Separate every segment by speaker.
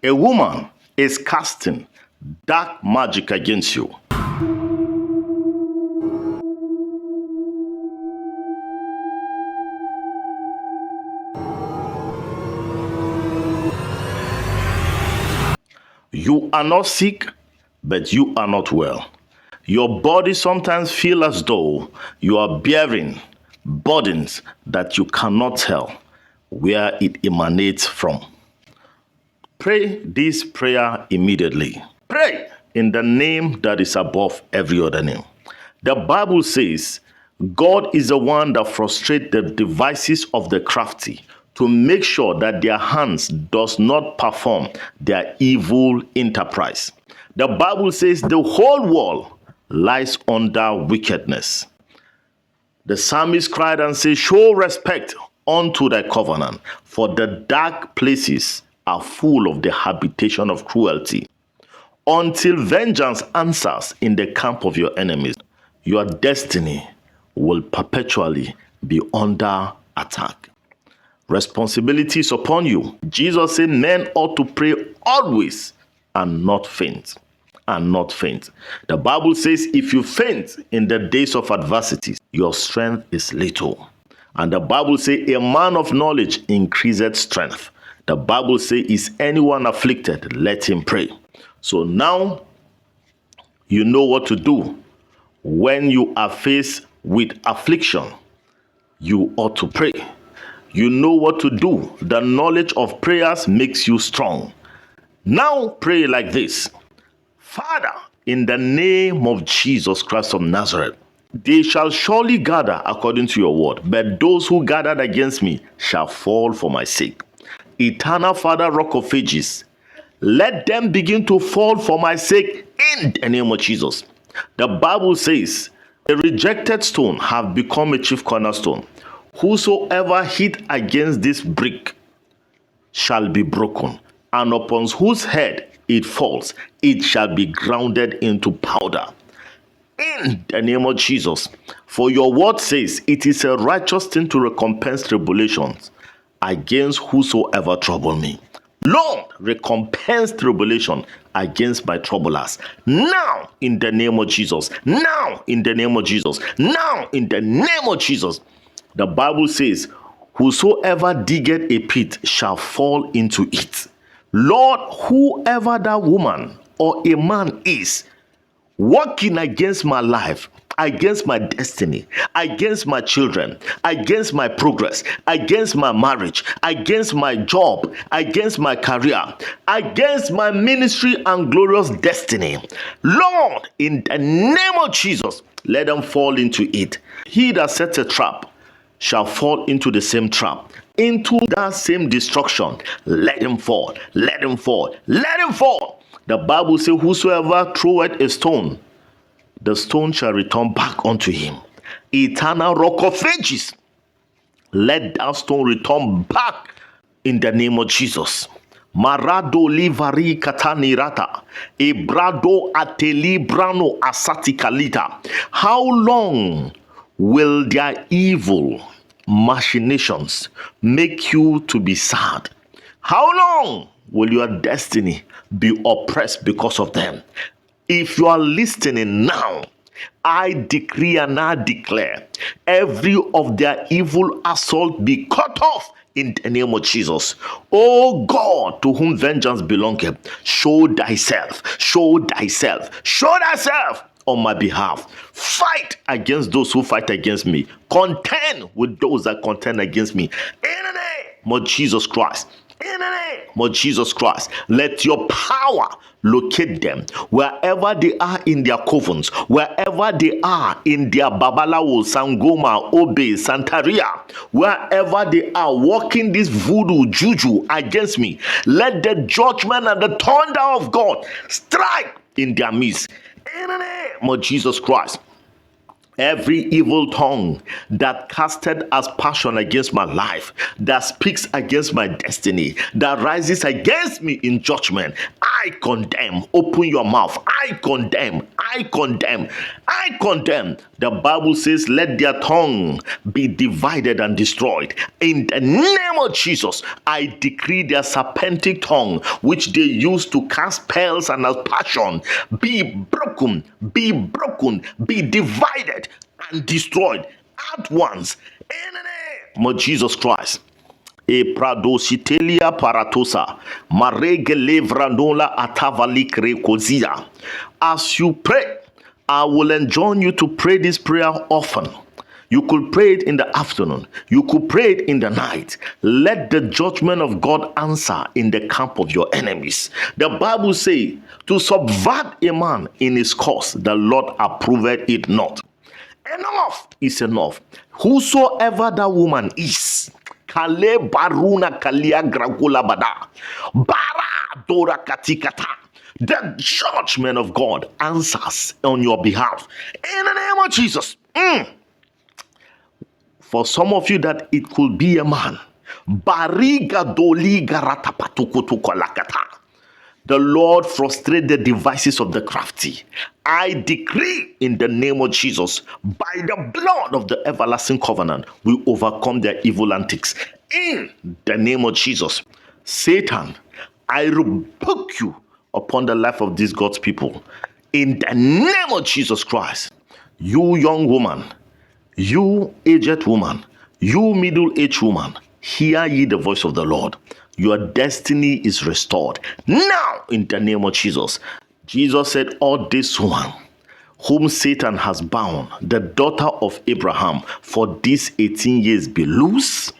Speaker 1: A woman is casting dark magic against you. You are not sick, but you are not well. Your body sometimes feels as though you are bearing burdens that you cannot tell where it emanates from. Pray this prayer immediately. Pray in the name that is above every other name. The Bible says God is the one that frustrates the devices of the crafty to make sure that their hands does not perform their evil enterprise. The Bible says the whole world lies under wickedness. The psalmist cried and said, show respect unto thy covenant, for the dark places are full of the habitation of cruelty. Until vengeance answers in the camp of your enemies, your destiny will perpetually be under attack. Responsibility is upon you. Jesus said men ought to pray always and not faint. And not faint. The Bible says if you faint in the days of adversity, your strength is little. And the Bible says a man of knowledge increaseth strength. The Bible says is anyone afflicted, let him pray. So now you know what to do. When you are faced with affliction, you ought to pray. You know what to do. The knowledge of prayers makes you strong. Now pray like this. Father, in the name of Jesus Christ of Nazareth, they shall surely gather according to your word, but those who gathered against me shall fall for my sake. Eternal Father, Rock of Ages, let them begin to fall for my sake in the name of Jesus. The Bible says, a rejected stone have become a chief cornerstone. Whosoever hit against this brick shall be broken, and upon whose head it falls, it shall be grounded into powder. In the name of Jesus. For your word says, it is a righteous thing to recompense tribulations against whosoever trouble me. Lord, recompense tribulation against my troublers. Now, in the name of Jesus. Now, in the name of Jesus. Now, in the name of Jesus. The Bible says, whosoever diggeth a pit shall fall into it. Lord, whoever that woman or a man is working against my life, against my destiny, against my children, against my progress, against my marriage, against my job, against my career, against my ministry and glorious destiny, Lord, in the name of Jesus, let them fall into it. He that sets a trap shall fall into the same trap, into that same destruction. Let him fall, let him fall, let him fall. The Bible says, whosoever throweth a stone, the stone shall return back unto him. Eternal Rock of Ages, let that stone return back in the name of Jesus. Marado livari katanirata, ebrado atelibrano asatikalita. How long will their evil machinations make you to be sad? How long will your destiny be oppressed because of them? If you are listening now, I decree and I declare every of their evil assault be cut off in the name of Jesus. Oh God, to whom vengeance belongeth, show thyself, show thyself, show thyself on my behalf. Fight against those who fight against me. Contend with those that contend against me. In the name of Jesus Christ. In the name of Jesus Christ, let your power locate them wherever they are in their covens, wherever they are in their Babalawo, Sangoma, Obe, Santaria, wherever they are working this voodoo juju against me. Let the judgment and the thunder of God strike in their midst. In the name of Jesus Christ. Every evil tongue that casted aspersion against my life, that speaks against my destiny, that rises against me in judgment, I condemn. Open your mouth. I condemn. I condemn. I condemn. The Bible says, let their tongue be divided and destroyed. In the name of Jesus, I decree their serpentic tongue, which they use to cast spells and aspersion, be broken, be divided and destroyed at once in the name of Jesus Christ. E pradositelia paratosa maregelevrandola atavalikre kozia. As you pray, I will enjoin you to pray this prayer often. You could pray it in the afternoon. You could pray it in the night. Let the judgment of God answer in the camp of your enemies. The Bible says, to subvert a man in his cause, the Lord approved it not. Enough is enough. Whosoever that woman is, Kale baruna kalia gragula bada, bara dora katikata. The judgment of God answers on your behalf. In the name of Jesus. For some of you that it could be a man. Bariga doli garatapatukutukolakata. The Lord frustrate the devices of the crafty. I decree in the name of Jesus, by the blood of the everlasting covenant, we overcome their evil antics. In the name of Jesus, Satan, I rebuke you upon the life of these God's people. In the name of Jesus Christ, you young woman, you aged woman, you middle-aged woman, hear ye the voice of the Lord. Your destiny is restored now in the name of Jesus. Jesus said, all this one whom Satan has bound, the daughter of Abraham, for these 18 years be loose.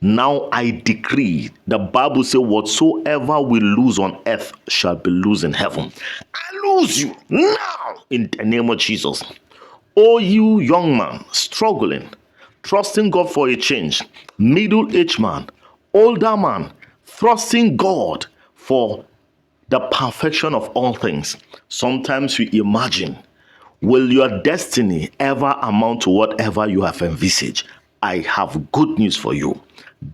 Speaker 1: Now I decree, the Bible says, whatsoever we lose on earth shall be loose in heaven. I lose you now in the name of Jesus. Oh, you young man struggling, trusting God for a change, middle-aged man, older man, trusting God for the perfection of all things. Sometimes we imagine, will your destiny ever amount to whatever you have envisaged? I have good news for you.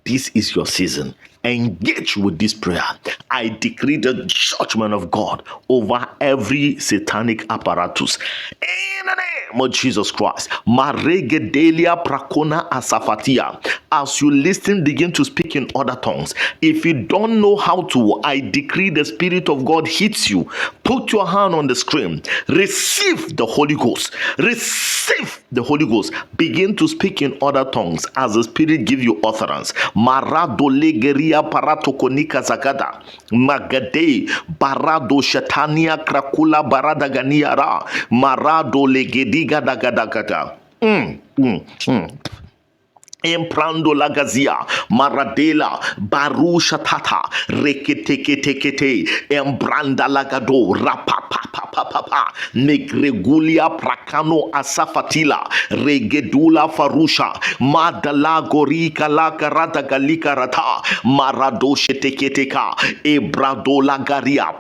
Speaker 1: This is your season. Engage with this prayer. I decree the judgment of God over every satanic apparatus. In the name of Jesus Christ. Maregedelia prakona asafatia. As you listen, begin to speak in other tongues. If you don't know how to, I decree the Spirit of God hits you. Put your hand on the screen. Receive the Holy Ghost. Receive the Holy Ghost. Begin to speak in other tongues as the Spirit gives you utterance. Marado legeria paratokonika zagada. Magade barado shatania krakula baradagania ra. Marado legediga dagadagada. Emprando lagazia maradela barusha tata reketekete embranda lagado rapapapapapa negregulia prakano asafatila regedula farusha madala gorika la karata galika rata maradoshe teketeka ebrado lagaria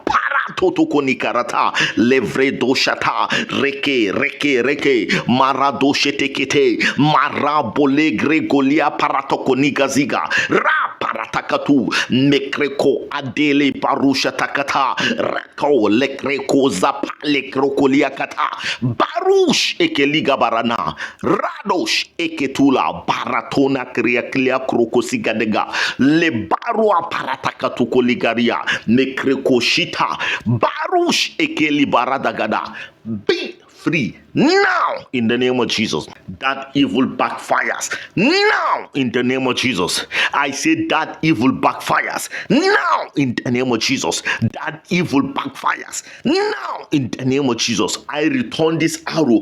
Speaker 1: Totokonikarata levredo shata reke marado shetekete marabole gregolia paratokonika ziga ra paratakatu mekreko adele parusha takata rako lekreko zapa lekrokolia kata barush ekeliga barana radosh eketula baratona kriaklia krokosigadega le barua paratakatu koligaria mekreko shita Barush ekeli baradagada. Be free now in the name of Jesus. That evil backfires now in the name of Jesus. I say that evil backfires now in the name of Jesus. That evil backfires now in the name of Jesus. I return this arrow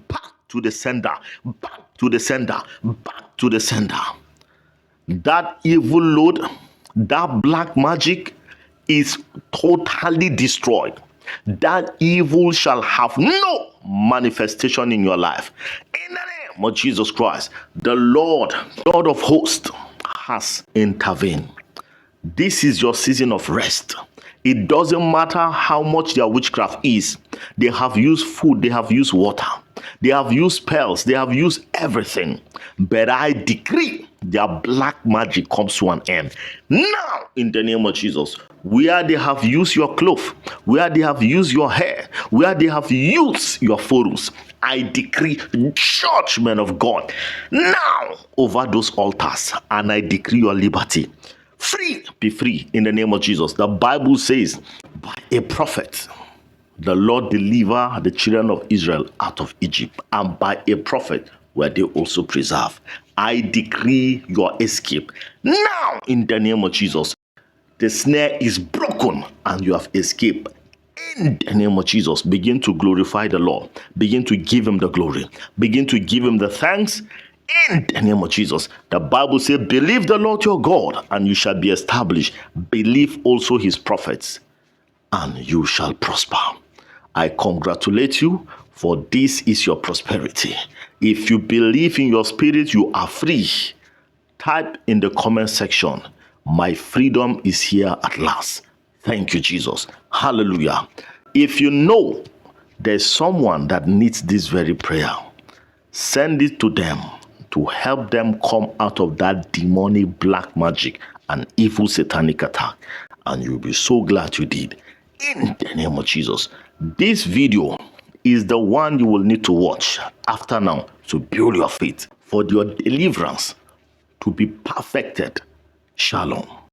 Speaker 1: back to the sender, back to the sender, back to the sender. That evil load, that black magic is totally destroyed. That evil shall have no manifestation in your life. In the name of Jesus Christ, the Lord, God of hosts, has intervened. This is your season of rest. It doesn't matter how much their witchcraft is. They have used food, they have used water, they have used spells, they have used everything. But I decree their black magic comes to an end. Now, in the name of Jesus, where they have used your cloth, where they have used your hair, where they have used your photos, I decree judgment of God now over those altars, and I decree your liberty. Free, be free in the name of Jesus. The Bible says, by a prophet, the Lord delivered the children of Israel out of Egypt, and by a prophet were they also preserved. I decree your escape now in the name of Jesus. The snare is broken and you have escaped. In the name of Jesus, begin to glorify the Lord. Begin to give him the glory. Begin to give him the thanks. In the name of Jesus. The Bible says, believe the Lord your God and you shall be established. Believe also his prophets and you shall prosper. I congratulate you, for this is your prosperity. If you believe in your spirit, you are free. Type in the comment section, my freedom is here at last. Thank you, Jesus. Hallelujah. If you know there's someone that needs this very prayer, send it to them to help them come out of that demonic black magic and evil satanic attack. And you'll be so glad you did. In the name of Jesus. This video is the one you will need to watch after now to build your faith for your deliverance to be perfected. Shalom.